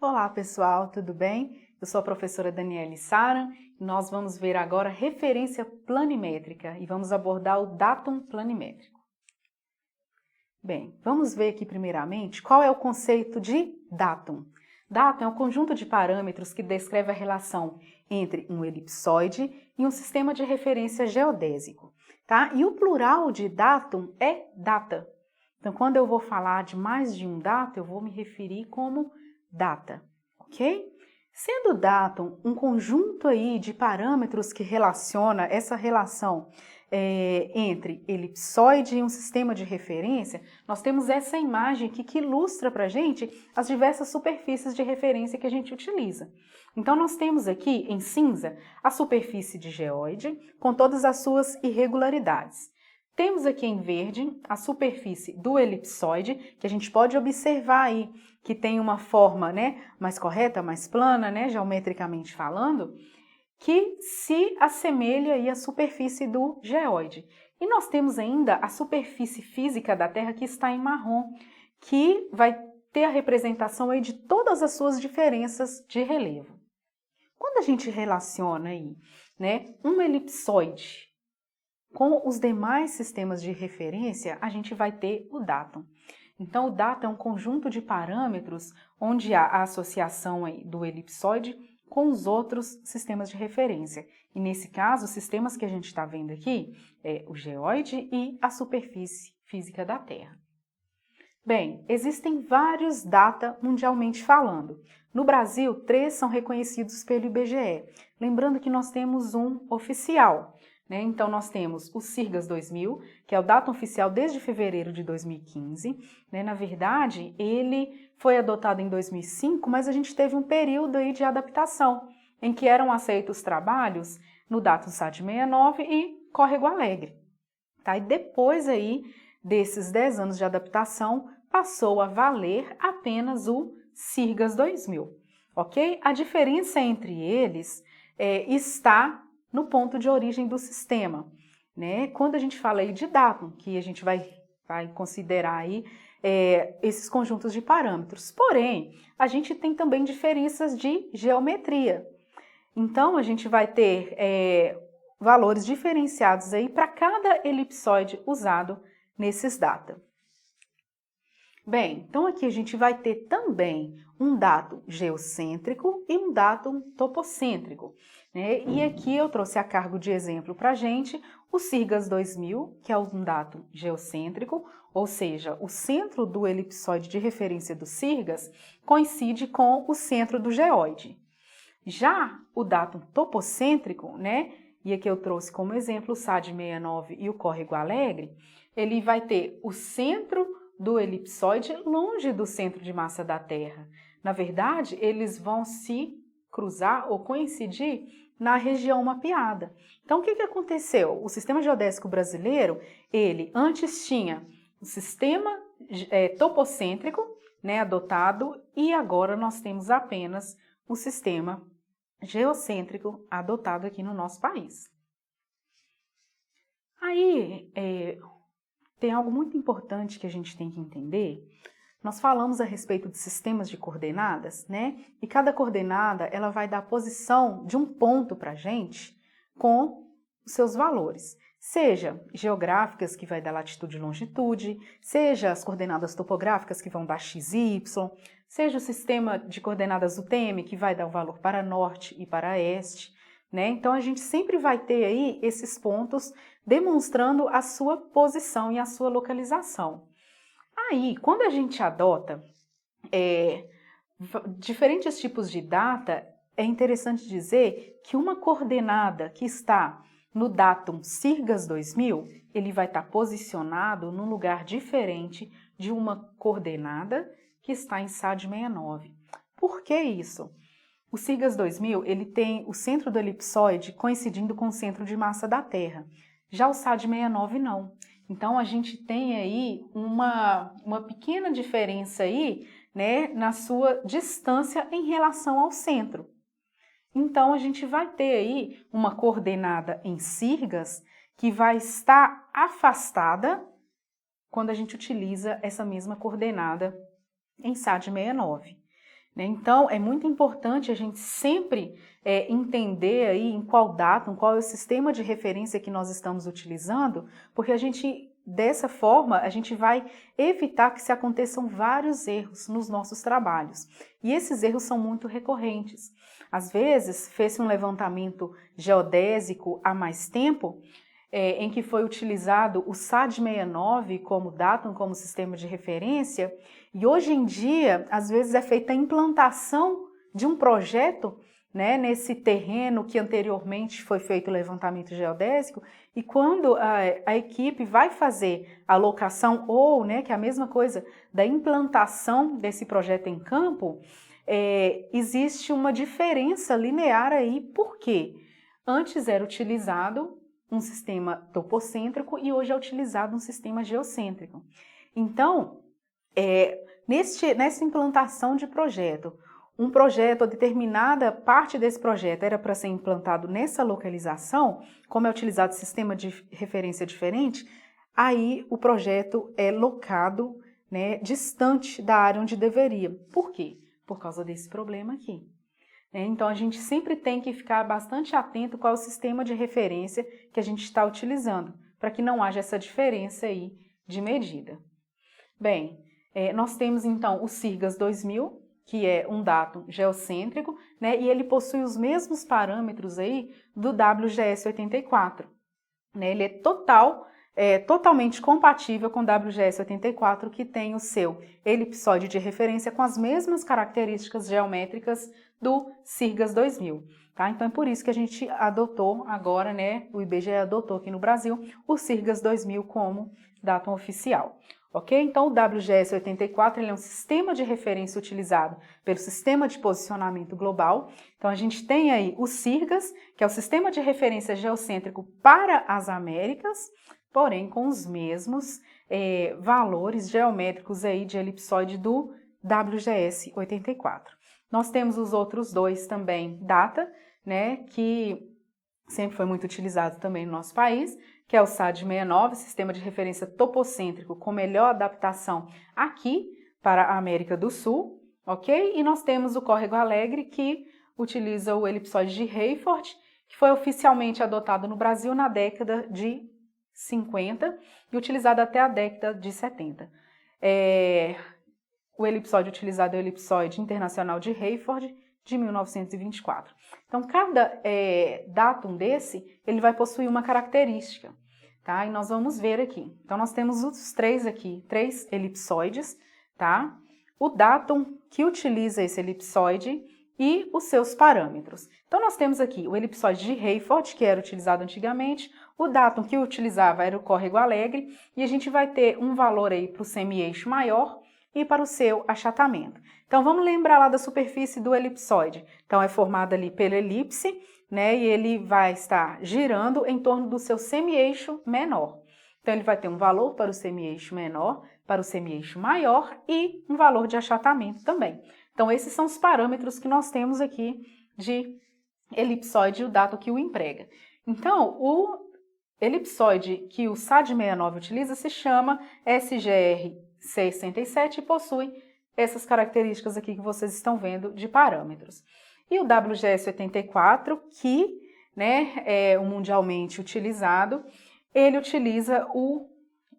Olá pessoal, tudo bem? Eu sou a professora Daniele Saran e nós vamos ver agora referência planimétrica e vamos abordar o datum planimétrico. Bem, vamos ver aqui primeiramente qual é o conceito de datum. Datum é um conjunto de parâmetros que descreve a relação entre um elipsoide e um sistema de referência geodésico, tá? E o plural de datum é data. Então, quando eu vou falar de mais de um datum, eu vou me referir como data, ok? Sendo o datum um conjunto aí de parâmetros que relaciona essa relação entre elipsoide e um sistema de referência, nós temos essa imagem aqui que ilustra para a gente as diversas superfícies de referência que a gente utiliza. Então, nós temos aqui em cinza a superfície de geóide com todas as suas irregularidades. Temos aqui em verde a superfície do elipsoide, que a gente pode observar aí que tem uma forma, mais correta, mais plana, geometricamente falando, que se assemelha aí à superfície do geóide. E nós temos ainda a superfície física da Terra que está em marrom, que vai ter a representação aí de todas as suas diferenças de relevo. Quando a gente relaciona aí, um elipsoide com os demais sistemas de referência, a gente vai ter o datum. Então, o datum é um conjunto de parâmetros onde há a associação aí do elipsoide com os outros sistemas de referência. E nesse caso, os sistemas que a gente está vendo aqui é o geóide e a superfície física da Terra. Bem, existem vários data mundialmente falando. No Brasil, 3 são reconhecidos pelo IBGE. Lembrando que nós temos um oficial. Então, nós temos o CIRGAS 2000, que é o datum oficial desde fevereiro de 2015. Na verdade, ele foi adotado em 2005, mas a gente teve um período aí de adaptação, em que eram aceitos trabalhos no datum SAD 69 e Córrego Alegre. Tá? E depois aí desses 10 anos de adaptação, passou a valer apenas o CIRGAS 2000. Ok? A diferença entre eles está no ponto de origem do sistema. Quando a gente fala aí de datum, que a gente vai considerar aí esses conjuntos de parâmetros. Porém, a gente tem também diferenças de geometria. Então, a gente vai ter valores diferenciados aí para cada elipsoide usado nesses data. Bem, então aqui a gente vai ter também um datum geocêntrico e um datum topocêntrico. E aqui eu trouxe a cargo de exemplo para a gente o CIRGAS 2000, que é um datum geocêntrico, ou seja, o centro do elipsoide de referência do CIRGAS coincide com o centro do geóide. Já o datum topocêntrico, e aqui eu trouxe como exemplo o SAD 69 e o Córrego Alegre, ele vai ter o centro do elipsoide longe do centro de massa da Terra. Na verdade, eles vão se cruzar ou coincidir na região mapeada. Então, o que aconteceu? O sistema geodésico brasileiro, ele antes tinha o sistema topocêntrico, adotado, e agora nós temos apenas o sistema geocêntrico adotado aqui no nosso país. Aí, tem algo muito importante que a gente tem que entender. Nós falamos a respeito de sistemas de coordenadas, E cada coordenada, ela vai dar a posição de um ponto para a gente com os seus valores. Seja geográficas, que vai dar latitude e longitude, seja as coordenadas topográficas, que vão dar x e y, seja o sistema de coordenadas UTM, que vai dar o valor para norte e para este. Então, a gente sempre vai ter aí esses pontos demonstrando a sua posição e a sua localização. Aí, quando a gente adota diferentes tipos de data, é interessante dizer que uma coordenada que está no datum CIRGAS 2000, ele vai estar posicionado num lugar diferente de uma coordenada que está em SAD 69. Por que isso? O CIRGAS 2000, ele tem o centro do elipsoide coincidindo com o centro de massa da Terra. Já o SAD 69 não. Então, a gente tem aí uma pequena diferença aí, na sua distância em relação ao centro. Então, a gente vai ter aí uma coordenada em CIRGAS que vai estar afastada quando a gente utiliza essa mesma coordenada em SAD 69. né? Então, é muito importante a gente sempre entender aí em qual datum, qual é o sistema de referência que nós estamos utilizando, porque dessa forma, a gente vai evitar que se aconteçam vários erros nos nossos trabalhos. E esses erros são muito recorrentes. Às vezes, fez-se um levantamento geodésico há mais tempo, em que foi utilizado o SAD 69 como datum, como sistema de referência, e hoje em dia, às vezes é feita a implantação de um projeto, né, nesse terreno que anteriormente foi feito o levantamento geodésico, e quando a equipe vai fazer a locação ou, né, que é a mesma coisa da implantação desse projeto em campo, existe uma diferença linear aí, por quê? Antes era utilizado um sistema topocêntrico e hoje é utilizado um sistema geocêntrico. Então, nessa implantação de projeto, um projeto, ou determinada parte desse projeto era para ser implantado nessa localização, como é utilizado sistema de referência diferente, aí o projeto é locado, né, distante da área onde deveria. Por quê? Por causa desse problema aqui. Então, a gente sempre tem que ficar bastante atento qual é o sistema de referência que a gente está utilizando, para que não haja essa diferença aí de medida. Bem, nós temos então o SIRGAS 2000, que é um datum geocêntrico, né, e ele possui os mesmos parâmetros aí do WGS 84. Né, ele é totalmente compatível com o WGS 84, que tem o seu elipsoide de referência com as mesmas características geométricas do SIRGAS 2000. Tá? Então é por isso que a gente adotou agora, né, o IBGE adotou aqui no Brasil o SIRGAS 2000 como datum oficial. Ok? Então, o WGS 84 ele é um sistema de referência utilizado pelo Sistema de Posicionamento Global. Então, a gente tem aí o SIRGAS, que é o Sistema de Referência Geocêntrico para as Américas, porém com os mesmos valores geométricos aí de elipsoide do WGS 84. Nós temos os outros dois também, DATA, né, que sempre foi muito utilizado também no nosso país, que é o SAD 69, Sistema de Referência Topocêntrico com melhor adaptação aqui para a América do Sul, ok? E nós temos o Córrego Alegre, que utiliza o elipsoide de Hayford, que foi oficialmente adotado no Brasil na década de 50 e utilizado até a década de 70. O elipsoide utilizado é o elipsoide internacional de Hayford, de 1924. Então, cada datum desse, ele vai possuir uma característica, tá? E nós vamos ver aqui. Então, nós temos os três aqui, 3 elipsoides, tá? O datum que utiliza esse elipsoide e os seus parâmetros. Então, nós temos aqui o elipsoide de Hayford, que era utilizado antigamente, o datum que utilizava era o Córrego Alegre, e a gente vai ter um valor aí para o semi-eixo maior e para o seu achatamento. Então, vamos lembrar lá da superfície do elipsoide. Então, é formada ali pela elipse, né? E ele vai estar girando em torno do seu semi-eixo menor. Então, ele vai ter um valor para o semi-eixo menor, para o semi-eixo maior e um valor de achatamento também. Então, esses são os parâmetros que nós temos aqui de elipsoide e o datum que o emprega. Então, o elipsoide que o SAD 69 utiliza se chama SGR 667 e possui essas características aqui que vocês estão vendo de parâmetros. E o WGS 84, que, né, é o mundialmente utilizado, ele utiliza o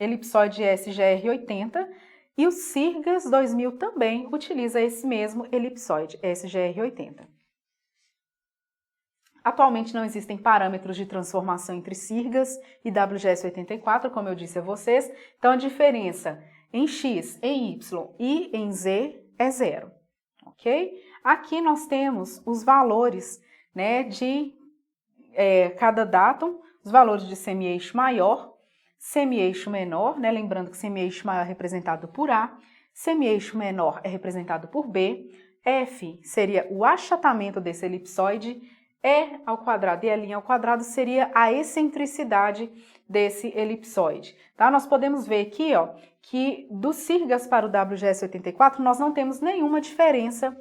elipsoide SGR 80 e o SIRGAS 2000 também utiliza esse mesmo elipsoide SGR 80. Atualmente não existem parâmetros de transformação entre SIRGAS e WGS 84, como eu disse a vocês, então a diferença em X, em Y e em Z é 0, ok? Aqui nós temos os valores, né, de cada datum, os valores de semi-eixo maior, semi-eixo menor, né, lembrando que semi-eixo maior é representado por A, semi-eixo menor é representado por B, F seria o achatamento desse elipsoide, E ao quadrado e L ao quadrado seria a excentricidade desse elipsoide. Tá? Nós podemos ver aqui, ó, que do SIRGAS para o WGS 84 nós não temos nenhuma diferença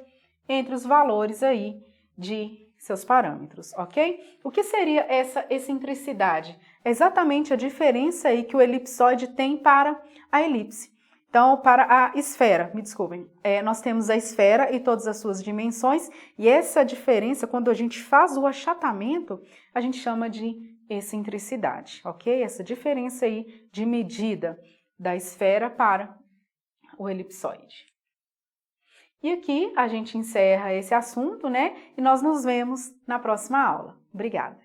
entre os valores aí de seus parâmetros, ok? O que seria essa excentricidade? É exatamente a diferença aí que o elipsoide tem para a elipse. Então, para a esfera, me desculpem, nós temos a esfera e todas as suas dimensões, e essa diferença, quando a gente faz o achatamento, a gente chama de excentricidade, ok? Essa diferença aí de medida da esfera para o elipsoide. E aqui a gente encerra esse assunto, né? E nós nos vemos na próxima aula. Obrigada!